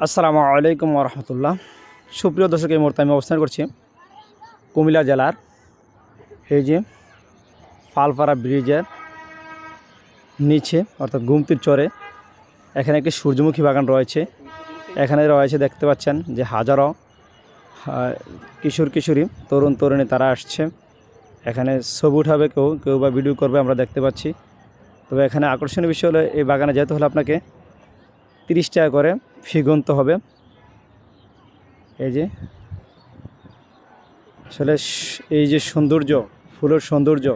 আসসালামু আলাইকুম রহমতুল্লাহ। সুপ্রিয় দর্শক, এই মুহূর্তে আমি অবস্থান করছি কুমিল্লা জেলার এই যে ফালপাড়া ব্রিজের নিচে অর্থাৎ গুমতির চরে। এখানে একটি সূর্যমুখী বাগান রয়েছে। এখানে রয়েছে দেখতে পাচ্ছেন যে হাজারো কিশোর কিশোরী তরুণ তরুণী তারা আসছে। এখানে ছবি উঠাবে, কেউ কেউ বা ভিডিও করবে, আমরা দেখতে পাচ্ছি। তবে এখানে আকর্ষণীয় বিষয় হলো এই বাগানে যেতে হলে আপনাকে 30 টাকা করে ফি গুনতে হবে। এই যে আসলে এই যে সৌন্দর্য, ফুলের সৌন্দর্য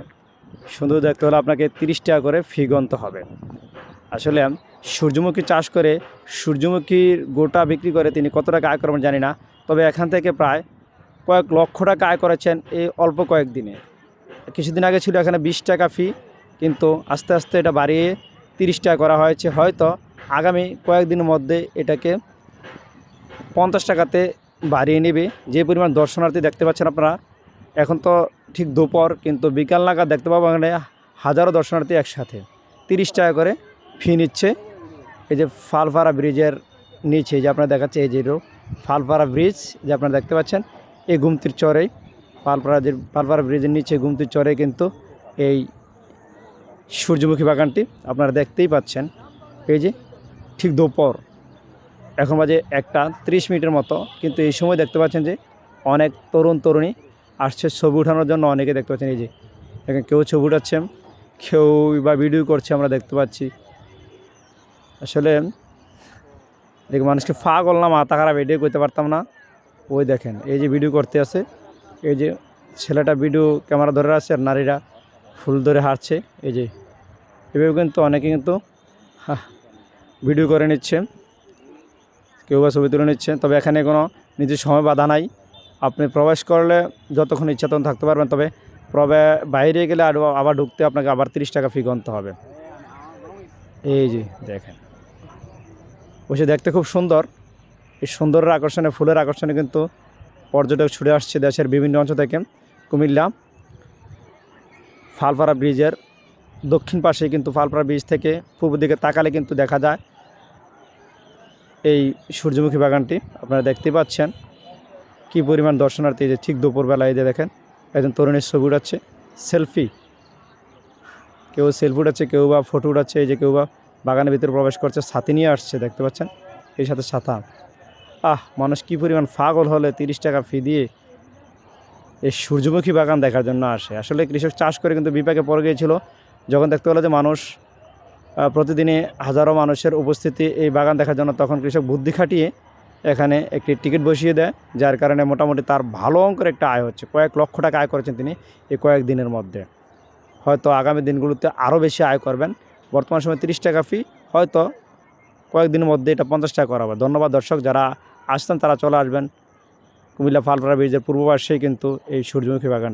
দেখতে হলে আপনাকে 30 টাকা করে ফি গুনতে হবে। আসলে সূর্যমুখী চাষ করে সূর্যমুখীর গোটা বিক্রি করে তিনি কত টাকা আয় করবেন জানি না। তবে এখান থেকে প্রায় কয়েক লক্ষ টাকা আয় করেছেন এই অল্প কয়েকদিনে। কিছুদিন আগে ছিল এখানে 20 টাকা ফি, কিন্তু আস্তে আস্তে এটা বাড়িয়ে 30 টাকা করা হয়েছে। হয়তো আগামী কয়েকদিনের মধ্যে এটাকে 50 টাকাতে বাড়িয়ে নেবে। যে পরিমাণ দর্শনার্থী দেখতে পাচ্ছেন আপনারা, এখন তো ঠিক দুপুর, কিন্তু বিকাল নাগাদ দেখতে পাবো এখানে হাজারো দর্শনার্থী একসাথে। 30 টাকা করে ফি নিচ্ছে। এই যে ফালপাড়া ব্রিজের নিচে যে আপনারা দেখাচ্ছে, এই যে ফালপাড়া ব্রিজ যে আপনারা দেখতে পাচ্ছেন, এই গুমতির চরেই ফালপাড়া ব্রিজের নিচে গুমতির চরে কিন্তু এই সূর্যমুখী বাগানটি আপনারা দেখতেই পাচ্ছেন। এই যে ঠিক দুপুর, এখন বাজে 1:30 মিনিটের মতো, কিন্তু এই সময় দেখতে পাচ্ছেন যে অনেক তরুণ তরুণী আসছে ছবি ওঠানোর জন্য। অনেকে দেখতে পাচ্ছেন এই যে এখানে কেউ ছবি উঠাচ্ছে, কেউ বা ভিডিও করছে, আমরা দেখতে পাচ্ছি। আসলে দেখে মানুষকে পাগল না মাথা খারাপ এটাই করতে পারতাম না। ওই দেখেন এই যে ভিডিও করতে আছে, এই যে ছেলেটা ভিডিও ক্যামেরা ধরে আছে আর নারীরা ফুল ধরে হাঁটছে। এই যে এভাবে কিন্তু অনেকে কিন্তু ভিডিও করে নিচ্ছে, কেউ বা ছবি তুলে নিচ্ছে। তবে এখানে কোনো নিজের সময় বাধা নাই। আপনি প্রবেশ করলে যতক্ষণ ইচ্ছা তখন থাকতে পারবেন। তবে বাইরে গেলে আবার ঢুকতে আপনাকে আবার 30 টাকা ফি গুনতে হবে। এই যে দেখেন, বসে দেখতে খুব সুন্দর। এই সুন্দরের আকর্ষণে, ফুলের আকর্ষণে কিন্তু পর্যটক ছুটে আসছে দেশের বিভিন্ন অঞ্চল থেকে। কুমিল্লা ফালপাড়া ব্রিজের দক্ষিণ পাশে কিন্তু ফালপাড়া ব্রিজ থেকে পূর্ব দিকে তাকালে কিন্তু দেখা যায় এই সূর্যমুখী বাগানটি। আপনারা দেখতেই পাচ্ছেন কী পরিমাণ দর্শনার্থী। যে ঠিক দুপুরবেলায় যে দেখেন একজন তরুণীর ছবি উঠাচ্ছে, সেলফি, কেউ সেলফি উঠাচ্ছে, কেউ বা ফটো উঠাচ্ছে। এই যে কেউ বা বাগানের ভিতরে প্রবেশ করছে, ছাতি নিয়ে আসছে, দেখতে পাচ্ছেন, এই সাথে ছাতা। মানুষ কী পরিমাণ পাগল হলে 30 টাকা ফি দিয়ে এই সূর্যমুখী বাগান দেখার জন্য আসে। আসলে কৃষক চাষ করে কিন্তু বিপাকে পড়ে গিয়েছিল যখন দেখতে পেল যে মানুষ প্রতিদিনই হাজারো মানুষের উপস্থিতি এই বাগান দেখার জন্য। তখন কৃষক বুদ্ধি খাটিয়ে এখানে একটি টিকিট বসিয়ে দেয়, যার কারণে মোটামুটি তার ভালো অঙ্কের একটা আয় হচ্ছে। কয়েক লক্ষ টাকা আয় করেছেন তিনি এই কয়েকদিনের মধ্যে। হয়তো আগামী দিনগুলোতে আরও বেশি আয় করবেন। বর্তমান সময় 30 টাকা ফি, হয়তো কয়েকদিনের মধ্যে এটা 50 টাকা করা হবে। ধন্যবাদ দর্শক, যারা আসতেন তারা চলে আসবেন। কুমিল্লা ফালপাড়া ব্রিজের পূর্ব পাশেই কিন্তু এই সূর্যমুখী বাগান।